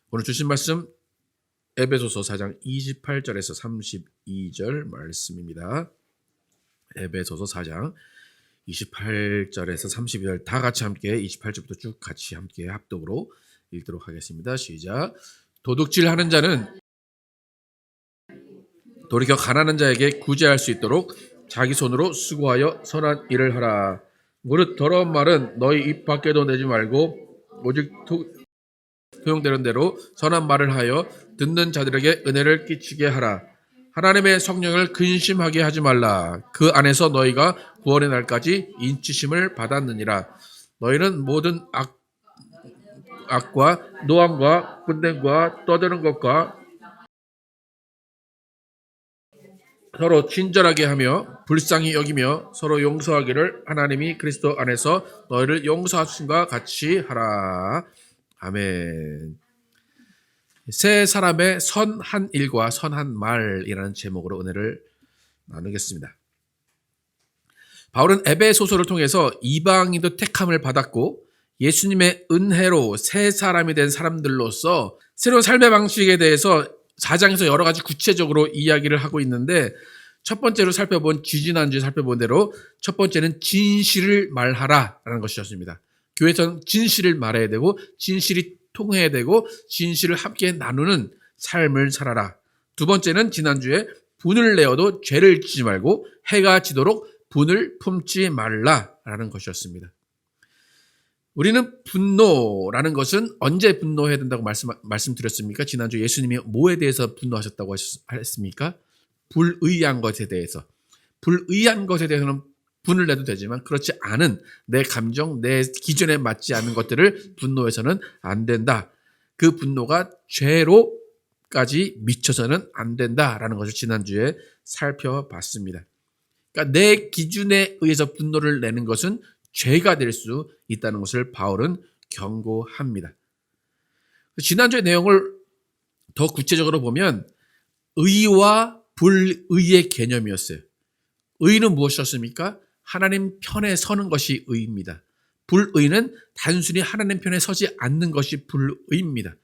오늘 주신 말씀 에베소서 4장 28절에서 32절 말씀입니다. 에베소서 4장 28절에서 32절 다 같이 함께 28절부터 쭉 같이 함께 합독으로 읽도록 하겠습니다. 시작. 도둑질하는 자는 돌이켜 가난한 자에게 구제할 수 있도록 자기 손으로 수고하여 선한 일을 하라. 무릇 더러운 말은 너희 입 밖에도 내지 말고 오직 소용되는 대로 선한 말을 하여 듣는 자들에게 은혜를 끼치게 하라. 하나님의 성령을 근심하게 하지 말라. 그 안에서 너희가 구원의 날까지 인치심을 받았느니라. 너희는 모든 악과 노함과 분냄과 떠드는 것과 서로 친절하게 하며 불쌍히 여기며 서로 용서하기를 하나님이 그리스도 안에서 너희를 용서하심과 같이 하라. 아멘. 세 사람의 선한 일과 선한 말이라는 제목으로 은혜를 나누겠습니다. 바울은 에베소서를 통해서 이방인도 택함을 받았고 예수님의 은혜로 새 사람이 된 사람들로서 새로운 삶의 방식에 대해서 4장에서 여러 가지 구체적으로 이야기를 하고 있는데, 첫 번째로 지지난주에 살펴본 대로 첫 번째는 진실을 말하라라는 것이었습니다. 교회에서는 진실을 말해야 되고 진실이 통해야 되고 진실을 함께 나누는 삶을 살아라. 두 번째는 지난주에 분을 내어도 죄를 지지 말고 해가 지도록 분을 품지 말라라는 것이었습니다. 우리는 분노라는 것은 언제 분노해야 된다고 말씀드렸습니까? 지난주 예수님이 뭐에 대해서 분노하셨다고 했습니까? 불의한 것에 대해서. 불의한 것에 대해서는 분을 내도 되지만 그렇지 않은 내 감정, 내 기준에 맞지 않는 것들을 분노해서는 안 된다. 그 분노가 죄로까지 미쳐서는 안 된다라는 것을 지난주에 살펴봤습니다. 그러니까 내 기준에 의해서 분노를 내는 것은 죄가 될 수 있다는 것을 바울은 경고합니다. 지난주의 내용을 더 구체적으로 보면 의와 불의의 개념이었어요. 의는 무엇이었습니까? 하나님 편에 서는 것이 의입니다. 불의는 단순히 하나님 편에 서지 않는 것이 불의입니다.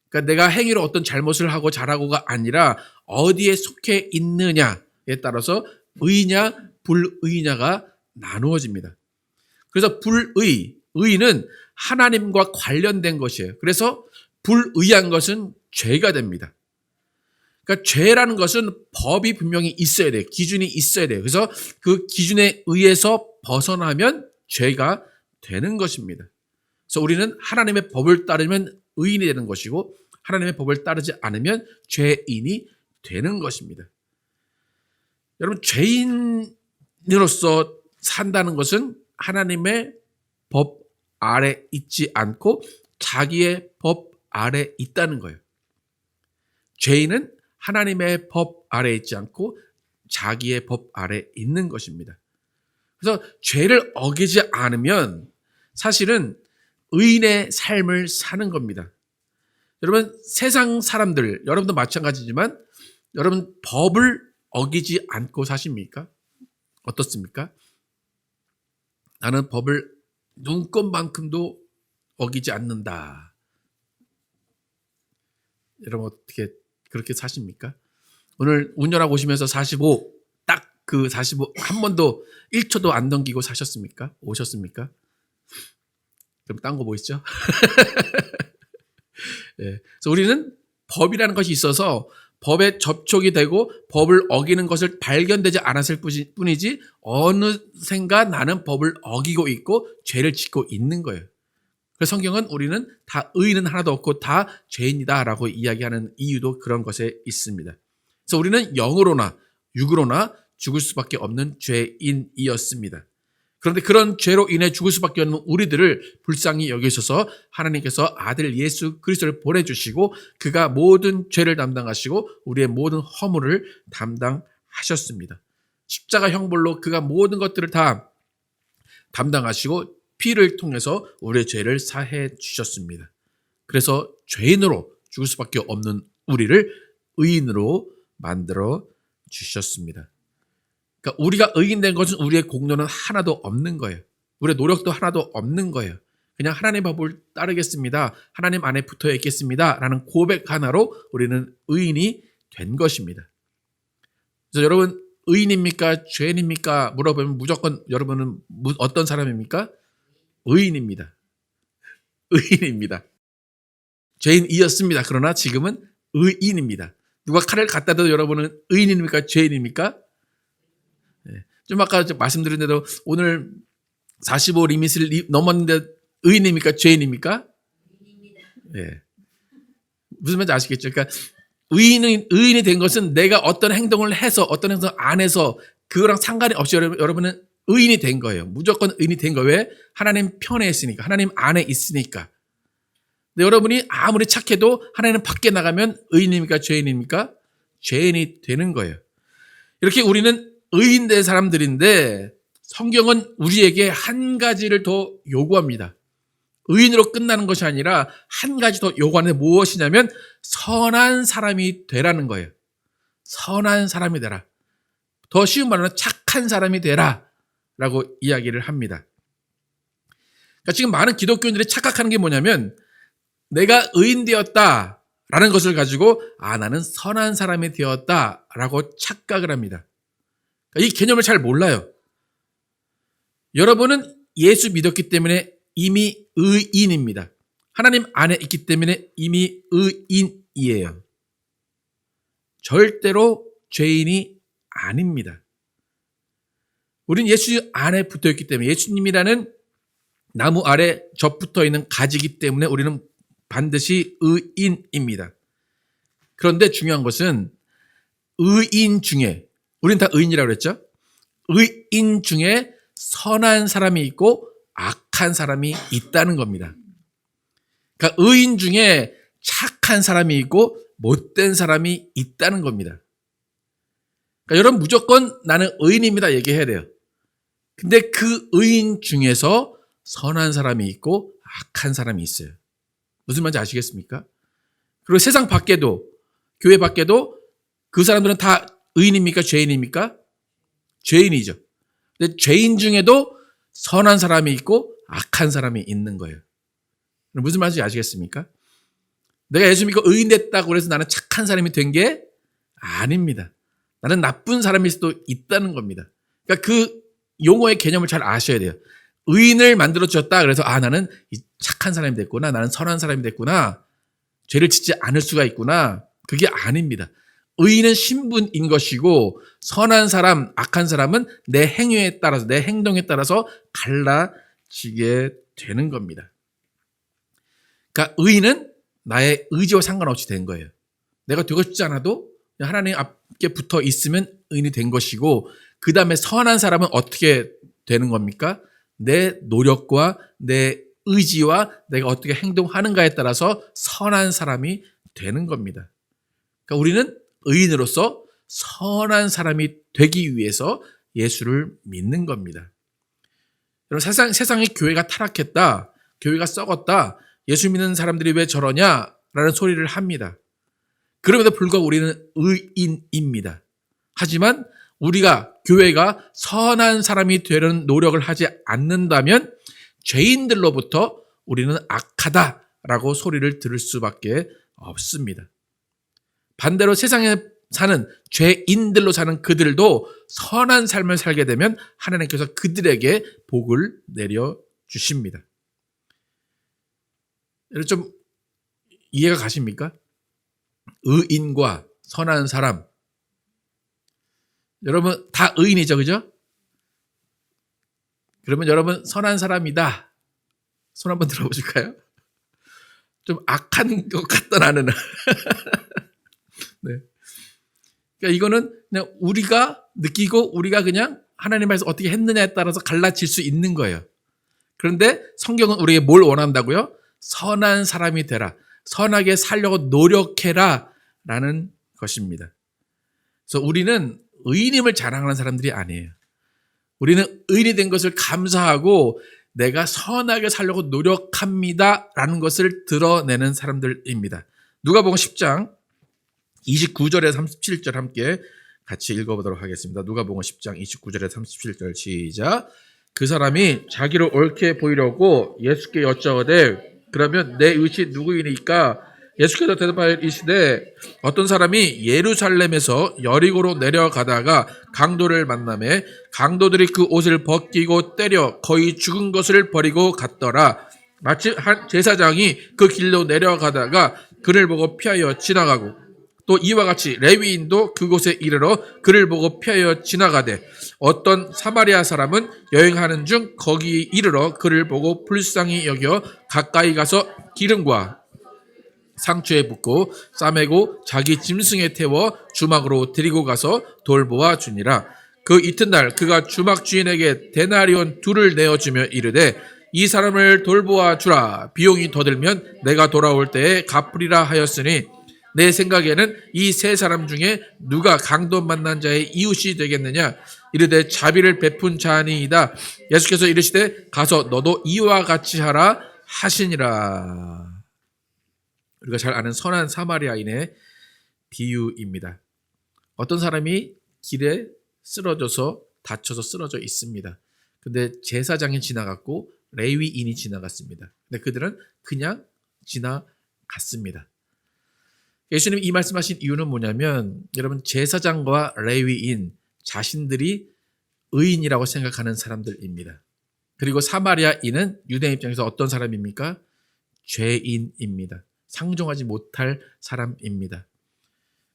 그러니까 내가 행위로 어떤 잘못을 하고 잘하고가 아니라 어디에 속해 있느냐에 따라서 의냐 불의냐가 나누어집니다. 그래서 의는 하나님과 관련된 것이에요. 그래서 불의한 것은 죄가 됩니다. 그러니까 죄라는 것은 법이 분명히 있어야 돼요. 기준이 있어야 돼요. 그래서 그 기준에 의해서 벗어나면 죄가 되는 것입니다. 그래서 우리는 하나님의 법을 따르면 의인이 되는 것이고 하나님의 법을 따르지 않으면 죄인이 되는 것입니다. 여러분, 죄인으로서 산다는 것은 하나님의 법 아래 있지 않고 자기의 법 아래 있다는 거예요. 죄인은 하나님의 법 아래 있지 않고 자기의 법 아래 있는 것입니다. 그래서 죄를 어기지 않으면 사실은 의인의 삶을 사는 겁니다. 여러분, 세상 사람들, 여러분도 마찬가지지만 여러분 법을 어기지 않고 사십니까? 어떻습니까? 나는 법을 눈꼽만큼도 어기지 않는다. 여러분 어떻게 그렇게 사십니까? 오늘 운전하고 오시면서 45, 딱 그 45 한 번도 1초도 안 넘기고 사셨습니까? 오셨습니까? 그럼 딴 거 보이시죠? 네. 그래서 우리는 법이라는 것이 있어서 법에 접촉이 되고 법을 어기는 것을 발견되지 않았을 뿐이지 어느샌가 나는 법을 어기고 있고 죄를 짓고 있는 거예요. 그래서 성경은 우리는 다 의인은 하나도 없고 다 죄인이다라고 이야기하는 이유도 그런 것에 있습니다. 그래서 우리는 영으로나 육으로나 죽을 수밖에 없는 죄인이었습니다. 그런데 그런 죄로 인해 죽을 수밖에 없는 우리들을 불쌍히 여기셔서 하나님께서 아들 예수 그리스도를 보내주시고 그가 모든 죄를 담당하시고 우리의 모든 허물을 담당하셨습니다. 십자가 형벌로 그가 모든 것들을 다 담당하시고 피를 통해서 우리의 죄를 사해 주셨습니다. 그래서 죄인으로 죽을 수밖에 없는 우리를 의인으로 만들어 주셨습니다. 그러니까 우리가 의인된 것은 우리의 공로는 하나도 없는 거예요. 우리의 노력도 하나도 없는 거예요. 그냥 하나님의 법을 따르겠습니다. 하나님 안에 붙어 있겠습니다. 라는 고백 하나로 우리는 의인이 된 것입니다. 그래서 여러분, 의인입니까? 죄인입니까? 물어보면 무조건 여러분은 어떤 사람입니까? 의인입니다. 의인입니다. 죄인이었습니다. 그러나 지금은 의인입니다. 누가 칼을 갖다 대도 여러분은 의인입니까? 죄인입니까? 좀 아까 말씀드린 대로 오늘 45 리밋을 넘었는데 의인입니까? 죄인입니까? 네. 무슨 말인지 아시겠죠? 그러니까 의인이 된 것은 내가 어떤 행동을 해서 어떤 행동 안 해서 그거랑 상관이 없이 여러분은 의인이 된 거예요. 무조건 의인이 된 거예요. 왜? 하나님 편에 있으니까. 하나님 안에 있으니까. 근데 여러분이 아무리 착해도 하나님 밖에 나가면 의인입니까? 죄인입니까? 죄인이 되는 거예요. 이렇게 우리는 의인 된 사람들인데 성경은 우리에게 한 가지를 더 요구합니다. 의인으로 끝나는 것이 아니라 한 가지 더 요구하는 게 무엇이냐면 선한 사람이 되라는 거예요. 선한 사람이 되라. 더 쉬운 말로는 착한 사람이 되라 라고 이야기를 합니다. 그러니까 지금 많은 기독교인들이 착각하는 게 뭐냐면 내가 의인 되었다 라는 것을 가지고 나는 선한 사람이 되었다 라고 착각을 합니다. 그러니까 이 개념을 잘 몰라요. 여러분은 예수 믿었기 때문에 이미 의인입니다. 하나님 안에 있기 때문에 이미 의인이에요. 절대로 죄인이 아닙니다. 우린 예수 안에 붙어 있기 때문에 예수님이라는 나무 아래 접붙어 있는 가지이기 때문에 우리는 반드시 의인입니다. 그런데 중요한 것은 의인 중에 우린 다 의인이라고 그랬죠? 의인 중에 선한 사람이 있고 악한 사람이 있다는 겁니다. 그러니까 의인 중에 착한 사람이 있고 못된 사람이 있다는 겁니다. 그러니까 여러분 무조건 나는 의인입니다 얘기해야 돼요. 근데 그 의인 중에서 선한 사람이 있고 악한 사람이 있어요. 무슨 말인지 아시겠습니까? 그리고 세상 밖에도 교회 밖에도 그 사람들은 다 의인입니까? 죄인입니까? 죄인이죠. 근데 죄인 중에도 선한 사람이 있고 악한 사람이 있는 거예요. 무슨 말인지 아시겠습니까? 내가 예수 믿고 의인 됐다고 해서 나는 착한 사람이 된 게 아닙니다. 나는 나쁜 사람일 수도 있다는 겁니다. 그러니까 그 용어의 개념을 잘 아셔야 돼요. 의인을 만들어 주셨다. 그래서 나는 착한 사람이 됐구나. 나는 선한 사람이 됐구나. 죄를 짓지 않을 수가 있구나. 그게 아닙니다. 의인은 신분인 것이고 선한 사람, 악한 사람은 내 행위에 따라서 내 행동에 따라서 갈라지게 되는 겁니다. 그러니까 의인은 나의 의지와 상관없이 된 거예요. 내가 되고 싶지 않아도 하나님 앞에 붙어 있으면 의인이 된 것이고 그 다음에 선한 사람은 어떻게 되는 겁니까? 내 노력과 내 의지와 내가 어떻게 행동하는가에 따라서 선한 사람이 되는 겁니다. 그러니까 우리는 의인으로서 선한 사람이 되기 위해서 예수를 믿는 겁니다. 여러분 세상의 교회가 타락했다. 교회가 썩었다. 예수 믿는 사람들이 왜 저러냐라는 소리를 합니다. 그럼에도 불구하고 우리는 의인입니다. 하지만 우리가 교회가 선한 사람이 되려는 노력을 하지 않는다면 죄인들로부터 우리는 악하다라고 소리를 들을 수밖에 없습니다. 반대로 세상에 사는 죄인들로 사는 그들도 선한 삶을 살게 되면 하나님께서 그들에게 복을 내려주십니다. 여러분 좀 이해가 가십니까? 의인과 선한 사람. 여러분 다 의인이죠, 그죠? 그러면 여러분 선한 사람이다. 손 한번 들어보실까요? 좀 악한 것 같다 나는. 네. 그러니까 이거는 그냥 우리가 느끼고 우리가 그냥 하나님 앞에서 어떻게 했느냐에 따라서 갈라질 수 있는 거예요. 그런데 성경은 우리에게 뭘 원한다고요? 선한 사람이 되라. 선하게 살려고 노력해라. 라는 것입니다. 그래서 우리는 의인임을 자랑하는 사람들이 아니에요. 우리는 의인이 된 것을 감사하고 내가 선하게 살려고 노력합니다. 라는 것을 드러내는 사람들입니다. 누가복음 10장 29절에 37절 함께 같이 읽어보도록 하겠습니다. 누가복음 10장 29절에 37절 시작. 그 사람이 자기를 옳게 보이려고 예수께 여쭤오되 그러면 내 의시 누구이니까? 예수께서 대답하시되 어떤 사람이 예루살렘에서 여리고로 내려가다가 강도를 만나매 강도들이 그 옷을 벗기고 때려 거의 죽은 것을 버리고 갔더라. 마치 한 제사장이 그 길로 내려가다가 그를 보고 피하여 지나가고 또 이와 같이 레위인도 그곳에 이르러 그를 보고 피하여 지나가되 어떤 사마리아 사람은 여행하는 중 거기 이르러 그를 보고 불쌍히 여겨 가까이 가서 기름과 상추에 붓고 싸매고 자기 짐승에 태워 주막으로 데리고 가서 돌보아 주니라. 그 이튿날 그가 주막 주인에게 데나리온 2를 내어주며 이르되 이 사람을 돌보아 주라. 비용이 더 들면 내가 돌아올 때에 갚으리라 하였으니 내 생각에는 이 세 사람 중에 누가 강도 만난 자의 이웃이 되겠느냐? 이르되 자비를 베푼 자니이다. 예수께서 이르시되 가서 너도 이와 같이 하라 하시니라. 우리가 잘 아는 선한 사마리아인의 비유입니다. 어떤 사람이 길에 쓰러져서 다쳐서 쓰러져 있습니다. 근데 제사장이 지나갔고 레위인이 지나갔습니다. 근데 그들은 그냥 지나갔습니다. 예수님이 이 말씀하신 이유는 뭐냐면 여러분 제사장과 레위인 자신들이 의인이라고 생각하는 사람들입니다. 그리고 사마리아인은 유대인 입장에서 어떤 사람입니까? 죄인입니다. 상종하지 못할 사람입니다.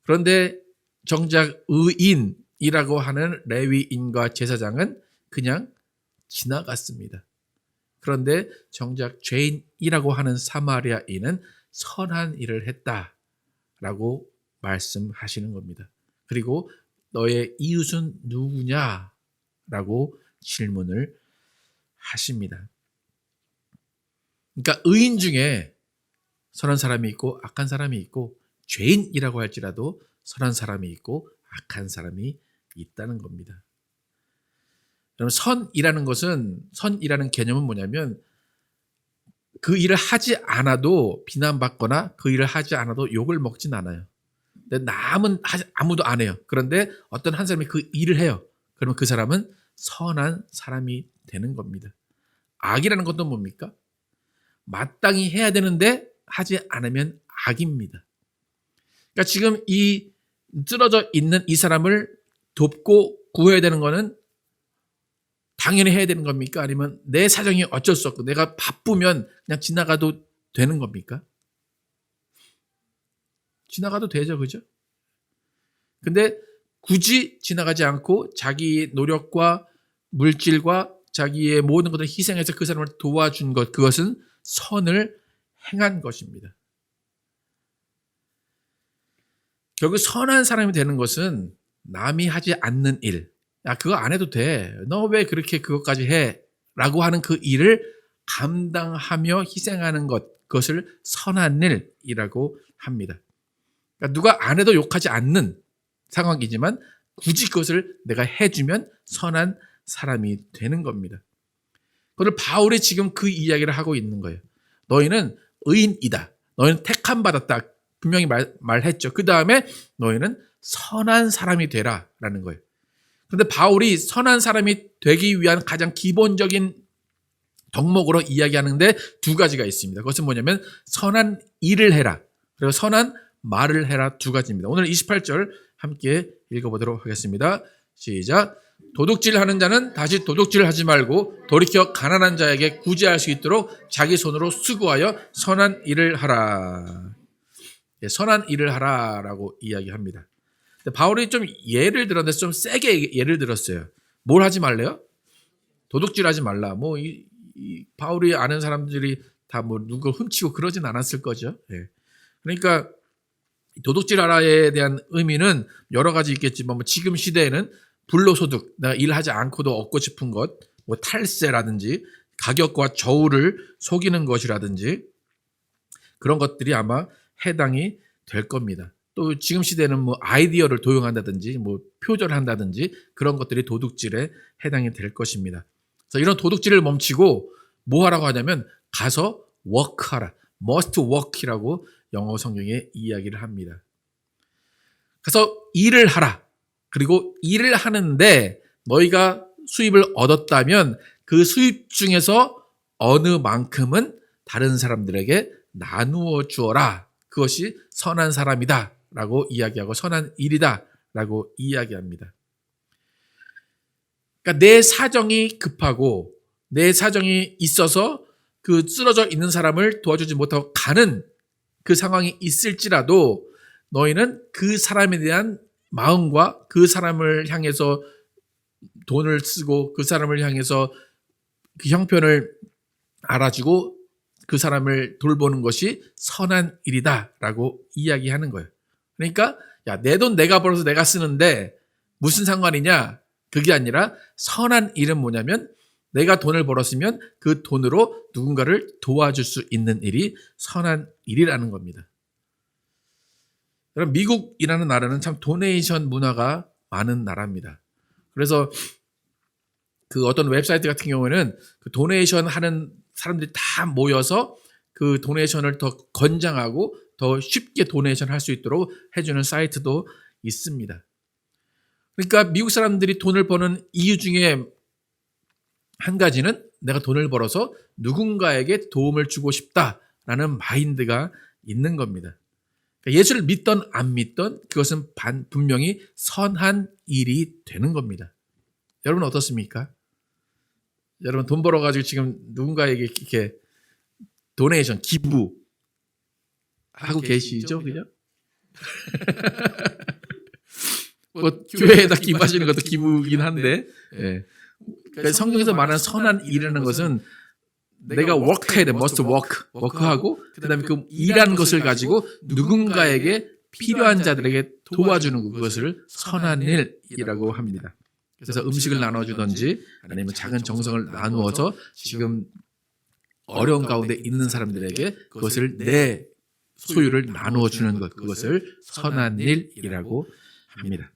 그런데 정작 의인이라고 하는 레위인과 제사장은 그냥 지나갔습니다. 그런데 정작 죄인이라고 하는 사마리아인은 선한 일을 했다라고 말씀하시는 겁니다. 그리고 너의 이웃은 누구냐라고 질문을 하십니다. 그러니까 의인 중에 선한 사람이 있고 악한 사람이 있고 죄인이라고 할지라도 선한 사람이 있고 악한 사람이 있다는 겁니다. 여러분 선이라는 개념은 뭐냐면 그 일을 하지 않아도 비난받거나 그 일을 하지 않아도 욕을 먹진 않아요. 근데 남은 아무도 안 해요. 그런데 어떤 한 사람이 그 일을 해요. 그러면 그 사람은 선한 사람이 되는 겁니다. 악이라는 것도 뭡니까? 마땅히 해야 되는데 하지 않으면 악입니다. 그러니까 지금 이 쓰러져 있는 이 사람을 돕고 구해야 되는 거는 당연히 해야 되는 겁니까? 아니면 내 사정이 어쩔 수 없고 내가 바쁘면 그냥 지나가도 되는 겁니까? 지나가도 되죠, 그죠? 근데 굳이 지나가지 않고 자기 노력과 물질과 자기의 모든 것을 희생해서 그 사람을 도와준 것, 그것은 선을 행한 것입니다. 결국 선한 사람이 되는 것은 남이 하지 않는 일, 야 그거 안 해도 돼, 너 왜 그렇게 그것까지 해? 라고 하는 그 일을 감당하며 희생하는 것, 그것을 선한 일이라고 합니다. 그러니까 누가 안 해도 욕하지 않는 상황이지만 굳이 그것을 내가 해주면 선한 사람이 되는 겁니다. 그걸 바울이 지금 그 이야기를 하고 있는 거예요. 너희는 의인이다. 너희는 택함 받았다. 분명히 말했죠. 그 다음에 너희는 선한 사람이 되라 라는 거예요. 그런데 바울이 선한 사람이 되기 위한 가장 기본적인 덕목으로 이야기하는데 두 가지가 있습니다. 그것은 뭐냐면 선한 일을 해라, 그리고 선한 말을 해라, 두 가지입니다. 오늘 28절 함께 읽어보도록 하겠습니다. 시작. 도둑질하는 자는 다시 도둑질을 하지 말고 돌이켜 가난한 자에게 구제할 수 있도록 자기 손으로 수고하여 선한 일을 하라. 선한 일을 하라라고 이야기합니다. 바울이 좀 예를 들었는데 좀 세게 예를 들었어요. 뭘 하지 말래요? 도둑질하지 말라. 뭐 이 바울이 아는 사람들이 다 뭐 누굴 훔치고 그러진 않았을 거죠. 예. 그러니까 도둑질하라에 대한 의미는 여러 가지 있겠지만 뭐 지금 시대에는 불로소득, 내가 일하지 않고도 얻고 싶은 것, 뭐 탈세라든지 가격과 저울을 속이는 것이라든지 그런 것들이 아마 해당이 될 겁니다. 또 지금 시대는 뭐 아이디어를 도용한다든지 뭐 표절한다든지 그런 것들이 도둑질에 해당이 될 것입니다. 그래서 이런 도둑질을 멈추고 뭐 하라고 하냐면 가서 work하라. must work이라고 영어 성경에 이야기를 합니다. 그래서 일을 하라. 그리고 일을 하는데 너희가 수입을 얻었다면 그 수입 중에서 어느 만큼은 다른 사람들에게 나누어 주어라. 그것이 선한 사람이다 라고 이야기하고 선한 일이다 라고 이야기합니다. 그러니까 내 사정이 급하고 내 사정이 있어서 그 쓰러져 있는 사람을 도와주지 못하고 가는 그 상황이 있을지라도 너희는 그 사람에 대한 마음과 그 사람을 향해서 돈을 쓰고 그 사람을 향해서 그 형편을 알아주고 그 사람을 돌보는 것이 선한 일이다라고 이야기하는 거예요. 그러니까 야, 내 돈 내가 벌어서 내가 쓰는데 무슨 상관이냐? 그게 아니라 선한 일은 뭐냐면 내가 돈을 벌었으면 그 돈으로 누군가를 도와줄 수 있는 일이 선한 일이라는 겁니다. 여러분, 미국이라는 나라는 참 도네이션 문화가 많은 나라입니다. 그래서 그 어떤 웹사이트 같은 경우에는 그 도네이션 하는 사람들이 다 모여서 그 도네이션을 더 권장하고 더 쉽게 도네이션 할 수 있도록 해주는 사이트도 있습니다. 그러니까 미국 사람들이 돈을 버는 이유 중에 한 가지는 내가 돈을 벌어서 누군가에게 도움을 주고 싶다라는 마인드가 있는 겁니다. 그러니까 예수를 믿던 안 믿던 그것은 분명히 선한 일이 되는 겁니다. 여러분 어떻습니까? 여러분 돈 벌어가지고 지금 누군가에게 이렇게 도네이션, 기부 하고 계시죠? 그죠? 뭐 교회에다 기부하시는 것도 기부긴 한데 그러니까 성경에서 말하는 선한 일이라는 것은 내가 work해야 돼, must work하고 그다음에 그 일한 것을 가지고 누군가에게 필요한 자들에게 도와주는 그것을 선한 일이라고 합니다. 그래서 음식을 나눠주든지 아니면 작은 정성을 나누어서 지금 어려운 가운데 있는 사람들에게 그것을 내 소유를 나누어 주는 것, 그것을 선한 일이라고 합니다.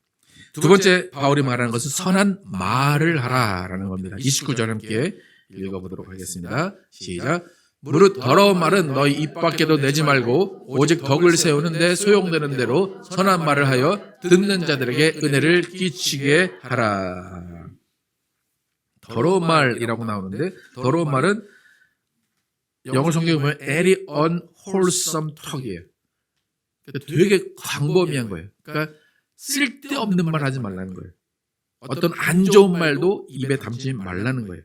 두 번째 바울이 말하는 것은 선한 말을 하라라는 겁니다. 29절 함께 읽어보도록 하겠습니다. 시작. 무릇 더러운 말은 너희 입 밖에도 내지 말고 오직 덕을 세우는데 소용되는 대로 선한 말을 하여 듣는 자들에게 은혜를 끼치게 하라. 더러운 말이라고 나오는데 더러운 말은 영어 성경에 보면 very unwholesome talk이에요. 되게 광범위한 거예요. 그러니까 쓸데없는 말 하지 말라는 거예요. 어떤 안 좋은 말도 입에 담지 말라는 거예요.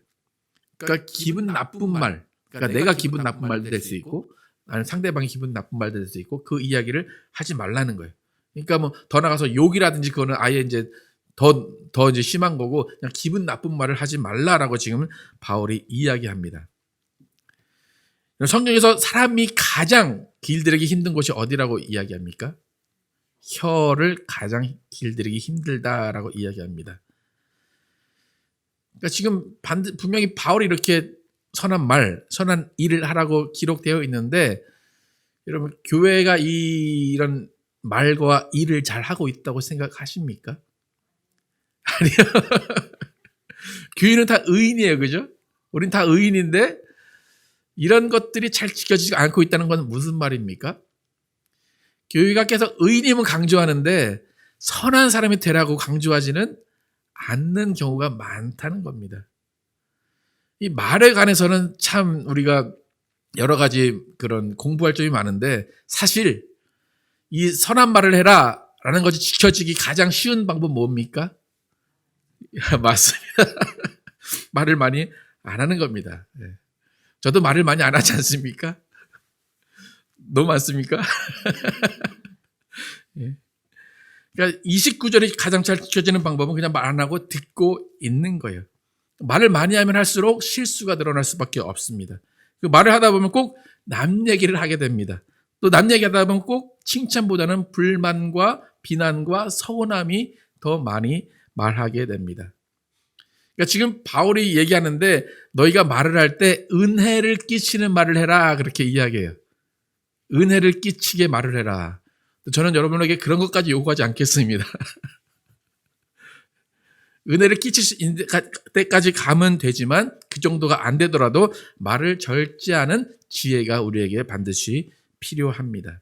그러니까 기분 나쁜 말, 그러니까 내가 기분 나쁜 말도 될 수 있고 아니면 상대방이 기분 나쁜 말도 될 수 있고 그 이야기를 하지 말라는 거예요. 그러니까 뭐 더 나가서 욕이라든지 그거는 아예 이제 더 이제 심한 거고 그냥 기분 나쁜 말을 하지 말라라고 지금 바울이 이야기합니다. 성경에서 사람이 가장 길들이기 힘든 곳이 어디라고 이야기합니까? 혀를 가장 길들이기 힘들다라고 이야기합니다. 그러니까 지금 분명히 바울이 이렇게 선한 말, 선한 일을 하라고 기록되어 있는데 여러분 교회가 이런 말과 일을 잘 하고 있다고 생각하십니까? 아니요. 교회는 다 의인이에요. 그죠? 우린 다 의인인데 이런 것들이 잘 지켜지지 않고 있다는 건 무슨 말입니까? 교회가 계속 의인임은 강조하는데 선한 사람이 되라고 강조하지는 않는 경우가 많다는 겁니다. 이 말에 관해서는 참 우리가 여러 가지 그런 공부할 점이 많은데 사실 이 선한 말을 해라 라는 것이 지켜지기 가장 쉬운 방법 뭡니까? 맞습니다. 말을 많이 안 하는 겁니다. 저도 말을 많이 안 하지 않습니까? 너무 많습니까? 그러니까 29절이 가장 잘 지켜지는 방법은 그냥 말 안 하고 듣고 있는 거예요. 말을 많이 하면 할수록 실수가 늘어날 수밖에 없습니다. 그 말을 하다 보면 꼭 남 얘기를 하게 됩니다. 또 남 얘기하다 보면 꼭 칭찬보다는 불만과 비난과 서운함이 더 많이 말하게 됩니다. 그러니까 지금 바울이 얘기하는데 너희가 말을 할 때 은혜를 끼치는 말을 해라 그렇게 이야기해요. 은혜를 끼치게 말을 해라. 저는 여러분에게 그런 것까지 요구하지 않겠습니다. 은혜를 끼칠 때까지 가면 되지만 그 정도가 안 되더라도 말을 절제하는 지혜가 우리에게 반드시 필요합니다.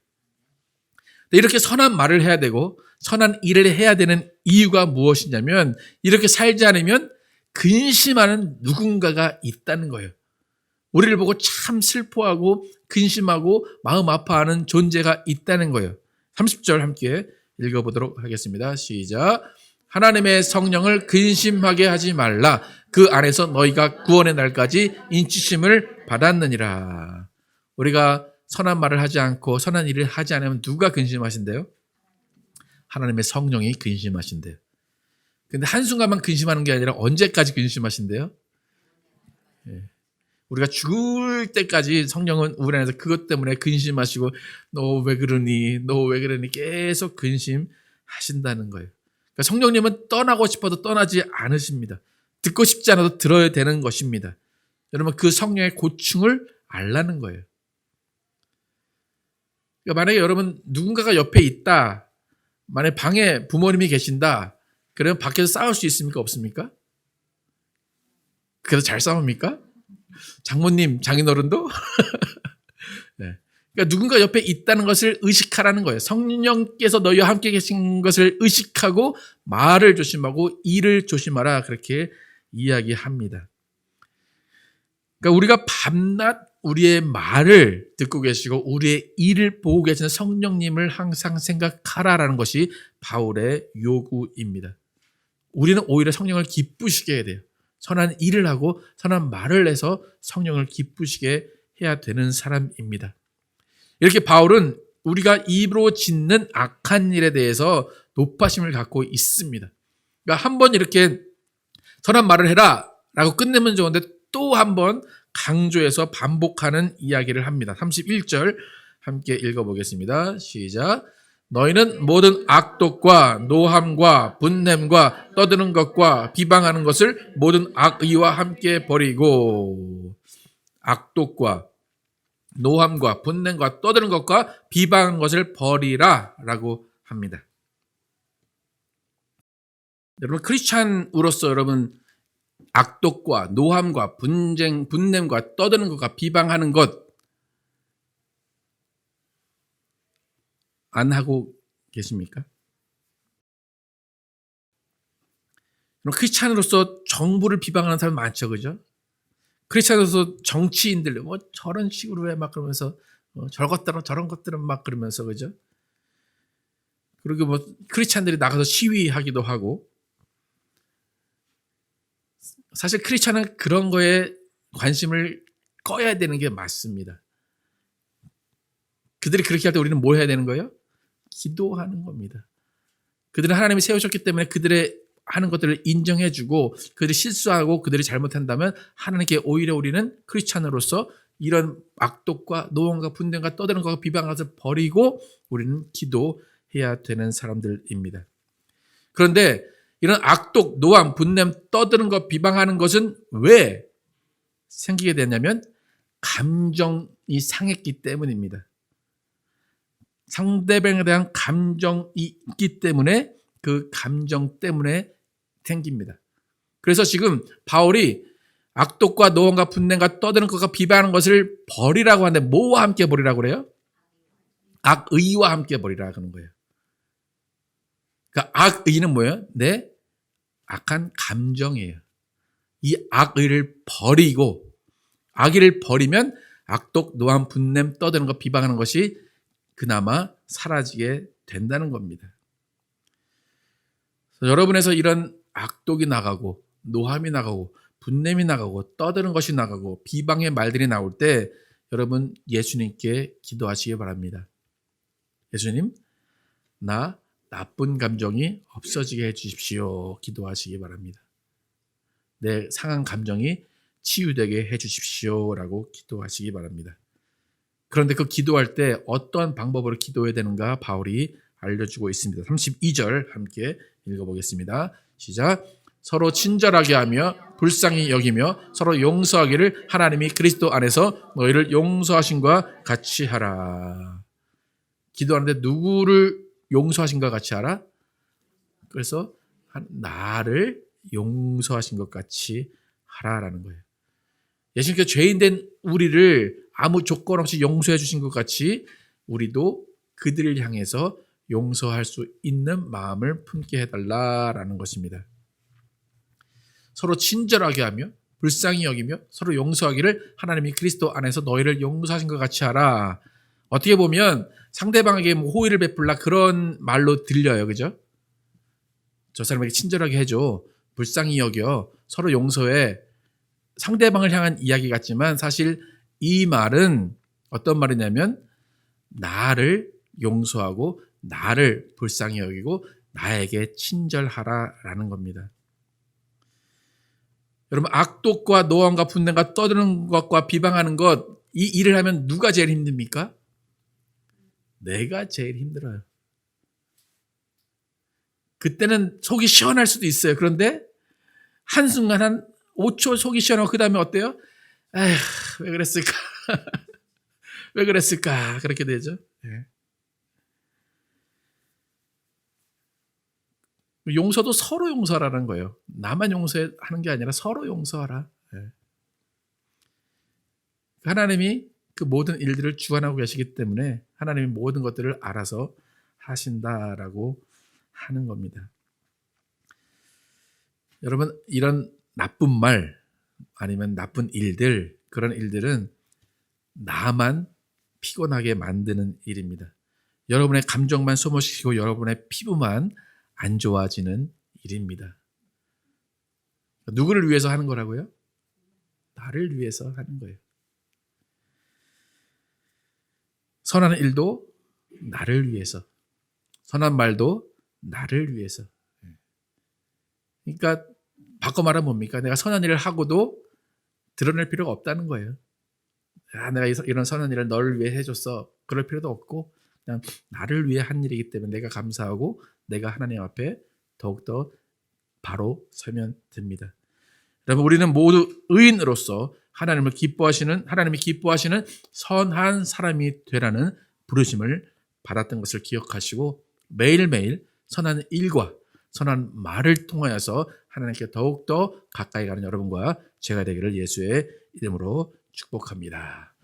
이렇게 선한 말을 해야 되고 선한 일을 해야 되는 이유가 무엇이냐면 이렇게 살지 않으면 근심하는 누군가가 있다는 거예요. 우리를 보고 참 슬퍼하고 근심하고 마음 아파하는 존재가 있다는 거예요. 30절 함께 읽어보도록 하겠습니다. 시작. 하나님의 성령을 근심하게 하지 말라. 그 안에서 너희가 구원의 날까지 인치심을 받았느니라. 우리가 선한 말을 하지 않고 선한 일을 하지 않으면 누가 근심하신대요? 하나님의 성령이 근심하신대요. 근데 한순간만 근심하는 게 아니라 언제까지 근심하신대요? 우리가 죽을 때까지 성령은 우리 안에서 그것 때문에 근심하시고 너 왜 그러니? 너 왜 그러니? 계속 근심하신다는 거예요. 그러니까 성령님은 떠나고 싶어도 떠나지 않으십니다. 듣고 싶지 않아도 들어야 되는 것입니다. 여러분 그 성령의 고충을 알라는 거예요. 그러니까 만약에 여러분 누군가가 옆에 있다. 만약에 방에 부모님이 계신다. 그러면 밖에서 싸울 수 있습니까? 없습니까? 그래서 잘 싸웁니까? 장모님, 장인어른도? 네. 그러니까 누군가 옆에 있다는 것을 의식하라는 거예요. 성령께서 너희와 함께 계신 것을 의식하고 말을 조심하고 일을 조심하라 그렇게 이야기합니다. 그러니까 우리가 밤낮 우리의 말을 듣고 계시고 우리의 일을 보고 계시는 성령님을 항상 생각하라라는 것이 바울의 요구입니다. 우리는 오히려 성령을 기쁘시게 해야 돼요. 선한 일을 하고 선한 말을 해서 성령을 기쁘시게 해야 되는 사람입니다. 이렇게 바울은 우리가 입으로 짓는 악한 일에 대해서 높아심을 갖고 있습니다. 그러니까 한번 이렇게 선한 말을 해라 라고 끝내면 좋은데 또 한번 강조해서 반복하는 이야기를 합니다. 31절 함께 읽어보겠습니다. 시작. 너희는 모든 악독과 노함과 분냄과 떠드는 것과 비방하는 것을 모든 악의와 함께 버리고 악독과 노함과 분냄과 떠드는 것과 비방하는 것을 버리라 라고 합니다. 여러분 크리스찬으로서 여러분 악독과 노함과 분냄과 떠드는 것과 비방하는 것 안 하고 계십니까? 크리스찬으로서 정부를 비방하는 사람 많죠, 그죠? 크리스찬으로서 정치인들 뭐 저런 식으로 왜 막 그러면서 저런 것들은 막 그러면서 그죠? 그리고 뭐 크리스찬들이 나가서 시위하기도 하고 사실 크리스찬은 그런 거에 관심을 꺼야 되는 게 맞습니다. 그들이 그렇게 할 때 우리는 뭘 해야 되는 거예요? 기도하는 겁니다. 그들은 하나님이 세우셨기 때문에 그들의 하는 것들을 인정해주고 그들이 실수하고 그들이 잘못한다면 하나님께 오히려 우리는 크리스찬으로서 이런 악독과 노함과 분냄과 떠드는 것과 비방하는 것을 버리고 우리는 기도해야 되는 사람들입니다. 그런데 이런 악독, 노함, 분냄, 떠드는 것, 비방하는 것은 왜 생기게 됐냐면 감정이 상했기 때문입니다. 상대방에 대한 감정이 있기 때문에 그 감정 때문에 생깁니다. 그래서 지금 바울이 악독과 노함과 분냄과 떠드는 것과 비방하는 것을 버리라고 하는데 뭐와 함께 버리라고 그래요? 악의와 함께 버리라고 하는 거예요. 그러니까 악의는 뭐예요? 내 악한 감정이에요. 이 악의를 버리고 악의를 버리면 악독, 노함, 분냄, 떠드는 것, 비방하는 것이 그나마 사라지게 된다는 겁니다. 여러분에서 이런 악독이 나가고 노함이 나가고 분냄이 나가고 떠드는 것이 나가고 비방의 말들이 나올 때 여러분 예수님께 기도하시기 바랍니다. 예수님, 나 나쁜 감정이 없어지게 해주십시오. 기도하시기 바랍니다. 내 상한 감정이 치유되게 해주십시오. 라고 기도하시기 바랍니다. 그런데 그 기도할 때 어떤 방법으로 기도해야 되는가 바울이 알려주고 있습니다. 32절 함께 읽어보겠습니다. 시작. 서로 친절하게 하며 불쌍히 여기며 서로 용서하기를 하나님이 그리스도 안에서 너희를 용서하신과 같이 하라. 기도하는데 누구를 용서하신과 같이 하라? 그래서 나를 용서하신 것 같이 하라라는 거예요. 예수님께서 죄인된 우리를 아무 조건 없이 용서해 주신 것 같이 우리도 그들을 향해서 용서할 수 있는 마음을 품게 해달라라는 것입니다. 서로 친절하게 하며 불쌍히 여기며 서로 용서하기를 하나님이 그리스도 안에서 너희를 용서하신 것 같이 하라. 어떻게 보면 상대방에게 뭐 호의를 베풀라 그런 말로 들려요. 그죠? 저 사람에게 친절하게 해줘. 불쌍히 여겨. 서로 용서해. 상대방을 향한 이야기 같지만 사실 이 말은 어떤 말이냐면 나를 용서하고 나를 불쌍히 여기고 나에게 친절하라라는 겁니다. 여러분, 악독과 노함과 분쟁과 떠드는 것과 비방하는 것, 이 일을 하면 누가 제일 힘듭니까? 내가 제일 힘들어요. 그때는 속이 시원할 수도 있어요. 그런데 한순간 한 5초 속이 시원하고 그 다음에 어때요? 에휴, 왜 그랬을까? 왜 그랬을까? 그렇게 되죠. 예. 용서도 서로 용서하라는 거예요. 나만 용서하는 게 아니라 서로 용서하라. 예. 하나님이 그 모든 일들을 주관하고 계시기 때문에 하나님이 모든 것들을 알아서 하신다라고 하는 겁니다. 여러분, 이런 나쁜 말 아니면 나쁜 일들, 그런 일들은 나만 피곤하게 만드는 일입니다. 여러분의 감정만 소모시키고 여러분의 피부만 안 좋아지는 일입니다. 누구를 위해서 하는 거라고요? 나를 위해서 하는 거예요. 선한 일도 나를 위해서, 선한 말도 나를 위해서. 그러니까 바꿔 말하면 뭡니까? 내가 선한 일을 하고도 드러낼 필요가 없다는 거예요. 내가 이런 선한 일을 너를 위해 해줬어. 그럴 필요도 없고 그냥 나를 위해 한 일이기 때문에 내가 감사하고 내가 하나님 앞에 더욱더 바로 서면 됩니다. 여러분, 우리는 모두 의인으로서 하나님이 기뻐하시는 선한 사람이 되라는 부르심을 받았던 것을 기억하시고 매일매일 선한 일과 선한 말을 통하여서 하나님께 더욱더 가까이 가는 여러분과 제가 되기를 예수의 이름으로 축복합니다.